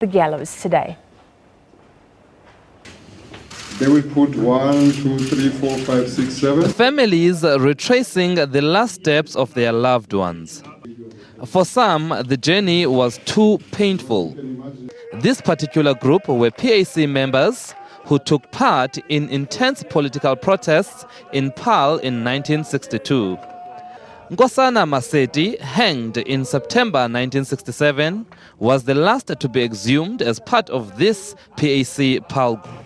the gallows today. They will put 1, 2, 3, 4, 5, 6, 7. Families retracing the last steps of their loved ones. For some, the journey was too painful. This particular group were PAC members who took part in intense political protests in Paarl in 1962. Nkosana Maseti, hanged in September 1967, was the last to be exhumed as part of this PAC Paarl group.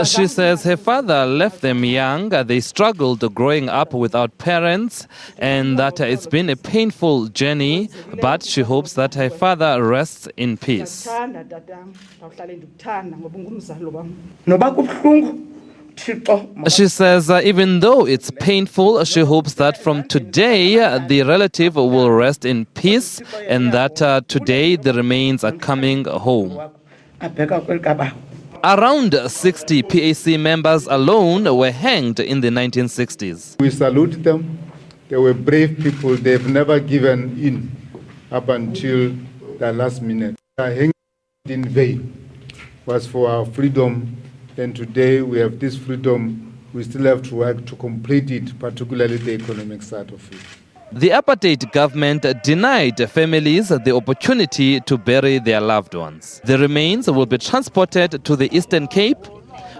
She says her father left them young, they struggled growing up without parents, and that it's been a painful journey, but she hopes that her father rests in peace. She says even though it's painful, she hopes that from today the relative will rest in peace and that today the remains are coming home. Around 60 PAC members alone were hanged in the 1960s. We salute them. They were brave people. They've never given in up until the last minute. Hanging in vain was for our freedom, and today we have this freedom. We still have to work to complete it, particularly the economic side of it. The apartheid government denied families the opportunity to bury their loved ones. The remains will be transported to the Eastern Cape,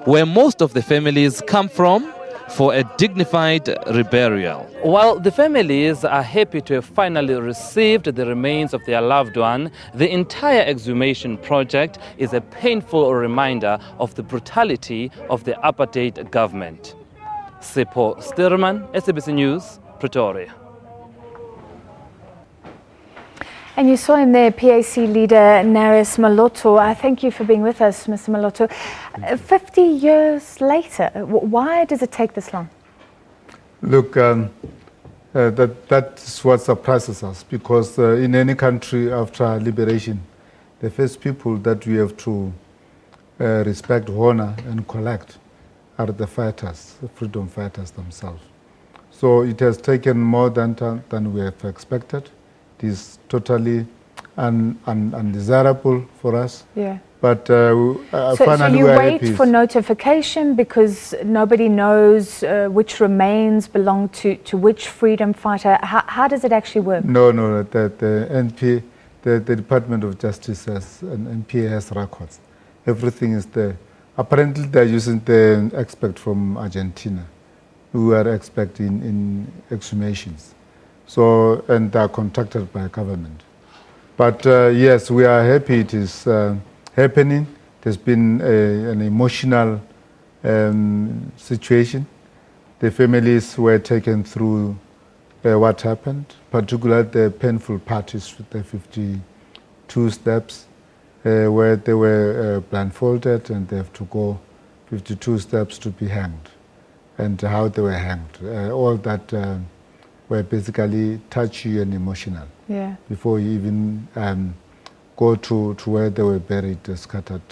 where most of the families come from, for a dignified reburial. While the families are happy to have finally received the remains of their loved one, the entire exhumation project is a painful reminder of the brutality of the apartheid government. Sipho Stirman, SABC News, Pretoria. And you saw him there, PAC leader Narius Moloto. I thank you for being with us, Mr. Moloto. 50 years later, why does it take this long? Look, that's what surprises us, because in any country after liberation, the first people that we have to respect, honor, and collect are the fighters, the freedom fighters themselves. So it has taken more than we have expected. It is totally undesirable for us. Yeah. But so finally you we are wait happy. for notification because nobody knows which remains belong to which freedom fighter. How does it actually work? No, the NP, the Department of Justice has an NPA has records. Everything is there. Apparently they're using the expert from Argentina who are expert in exhumations. So, and they are contacted by government. But yes, we are happy it is happening. There's been an emotional situation. The families were taken through what happened, particularly the painful parties with the 52 steps where they were blindfolded and they have to go 52 steps to be hanged, and how they were hanged. All that were basically touchy and emotional. Yeah. Before you even go to where they were buried, scattered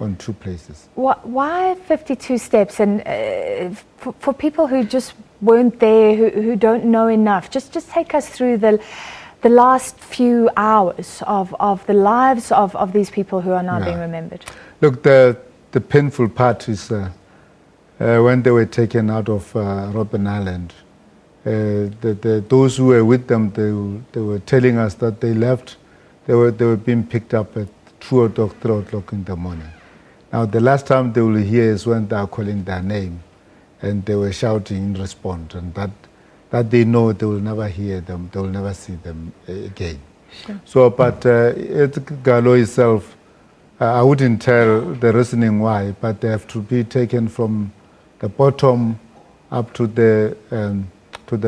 on 2 places. Why 52 steps? And for people who just weren't there, who don't know enough, just take us through the last few hours of the lives of these people who are now being remembered. Look, the painful part is when they were taken out of Robben Island. Those who were with them, they were telling us that they left. They were being picked up at 2 o'clock, 3 o'clock in the morning. Now the last time they will hear is when they are calling their name, and they were shouting in response, and that they know they will never hear them, they will never see them again. Sure. So, but at Gallo itself, I wouldn't tell the reasoning why, but they have to be taken from the bottom up to the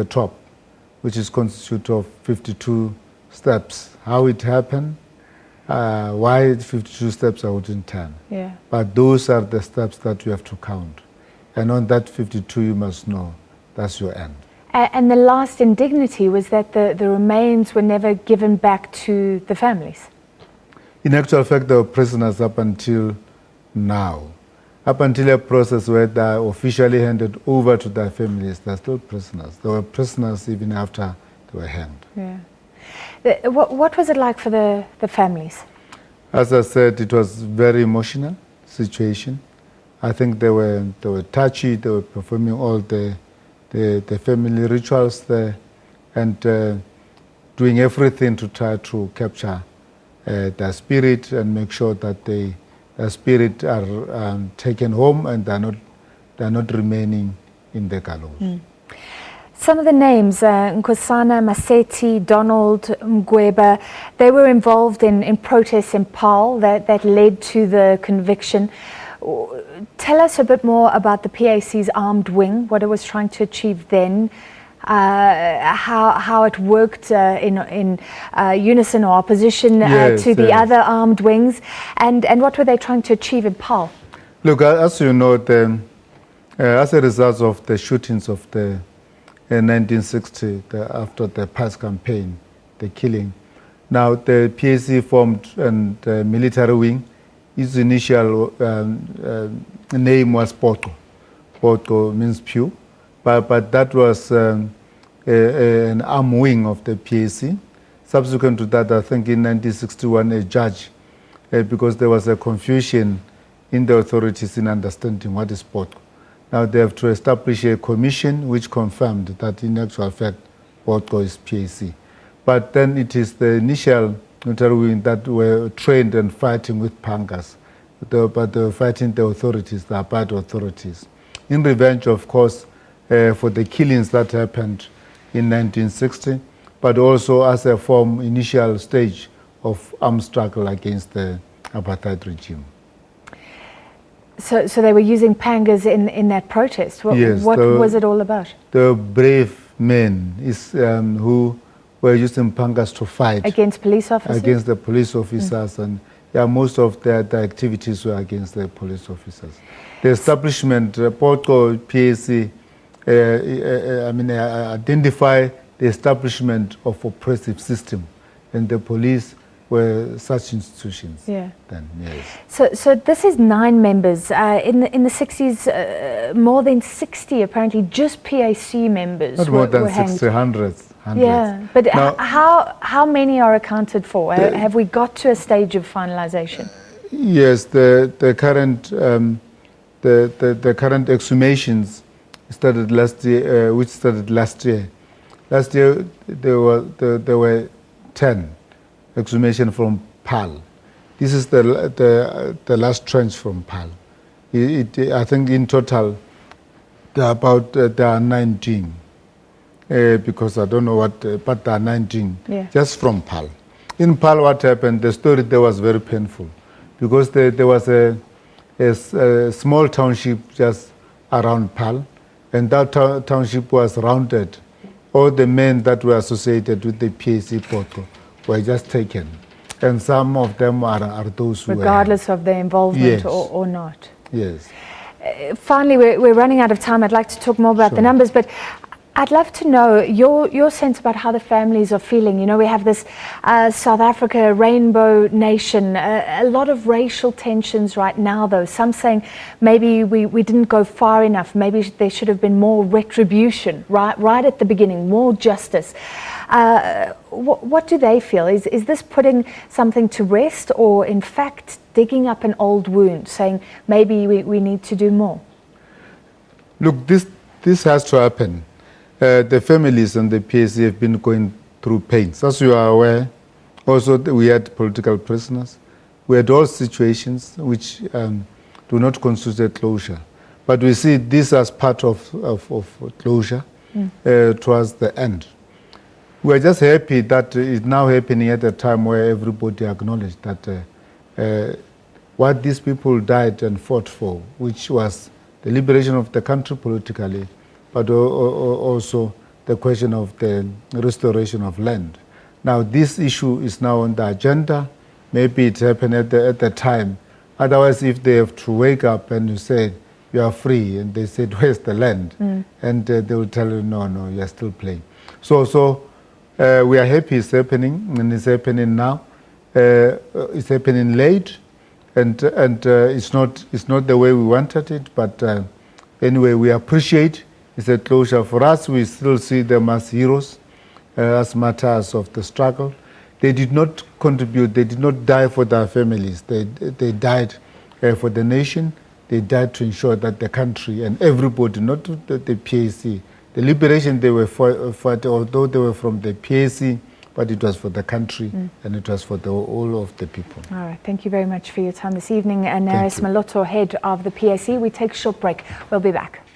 top, which is constituted of 52 steps. How it happened, why 52 steps, I wouldn't tell. Yeah. But those are the steps that you have to count. And on that 52, you must know that's your end. And the last indignity was that the remains were never given back to the families. In actual fact, they were prisoners up until now. Up until a process where they are officially handed over to their families, they're still prisoners. They were prisoners even after they were hanged. Yeah. What was it like for the families? As I said, it was very emotional situation. I think they were touchy. They were performing all the family rituals there, and doing everything to try to capture their spirit and make sure that their spirit are taken home and they're not remaining in the gallows. Some of the names, Nkosana, Maseti, Donald, Mgweba, they were involved in protests in PAL that led to the conviction. Tell us a bit more about the PAC's armed wing, what it was trying to achieve then, how it worked in unison or opposition to the other armed wings, and what were they trying to achieve in PAL? Look, as you know, as a result of the shootings of the 1960, after the PAC campaign, the killing, now the PAC formed a military wing. His initial name was Poqo. Poqo means pew, but that was an arm wing of the PAC. Subsequent to that, I think in 1961, a judge, because there was a confusion in the authorities in understanding what is Poqo. Now they have to establish a commission which confirmed that in actual fact Poqo is PAC. But then it is the initial military wing that were trained and fighting with pangas, but they were fighting the authorities, the apartheid authorities, in revenge, of course, for the killings that happened in 1960, but also as a initial stage of armed struggle against the apartheid regime. So they were using pangas in that protest. What was it all about? The brave men who were using pangas to fight against police officers. Against the police officers, and most of their activities were against the police officers. The establishment, Poqo PAC, identify the establishment of oppressive system, and the police were such institutions. Yeah. Then yes. So this is 9 members in the 60s. More than 60 apparently, just PAC members. Not more than 60, hundreds. Yeah, but now, how many are accounted for? Have we got to a stage of finalization? Yes, the current exhumations started last year, which started last year. Last year there were 10 exhumation from PAL. This is the last tranche from PAL. I think in total there are 19. Because I don't know what, but there are 19 just from PAL. In PAL, what happened? The story there was very painful, because there was a small township just around PAL, and that township was rounded. All the men that were associated with the PAC Poqo were just taken, and some of them are those who regardless of their involvement or not. Yes. Finally, we're running out of time. I'd like to talk more about the numbers, but I'd love to know your sense about how the families are feeling. You know, we have this South Africa rainbow nation, a lot of racial tensions right now, though. Some saying maybe we didn't go far enough. Maybe there should have been more retribution right at the beginning, more justice. What do they feel? Is this putting something to rest, or in fact digging up an old wound, saying maybe we need to do more? Look, this has to happen. The families and the PAC have been going through pains. As you are aware, also we had political prisoners. We had all situations which do not constitute closure. But we see this as part of closure towards the end. We are just happy that it's now happening at a time where everybody acknowledged that what these people died and fought for, which was the liberation of the country politically, but also the question of the restoration of land. Now, this issue is now on the agenda. Maybe it happened at the time. Otherwise, if they have to wake up and you say, you are free, and they said, where's the land? And they will tell you, no, you are still playing. So we are happy it's happening, and it's happening now. It's happening late, and it's not the way we wanted it, but anyway, we appreciate. It's a closure for us. We still see them as heroes, as martyrs of the struggle, they did not contribute, they did not die for their families. They died for the nation. They died to ensure that the country and everybody, not the PAC, the liberation they were fought, although they were from the PAC, but it was for the country and it was for all of the people. All right, thank you very much for your time this evening. And Narius Moloto, head of the PAC. We take a short break. We'll be back.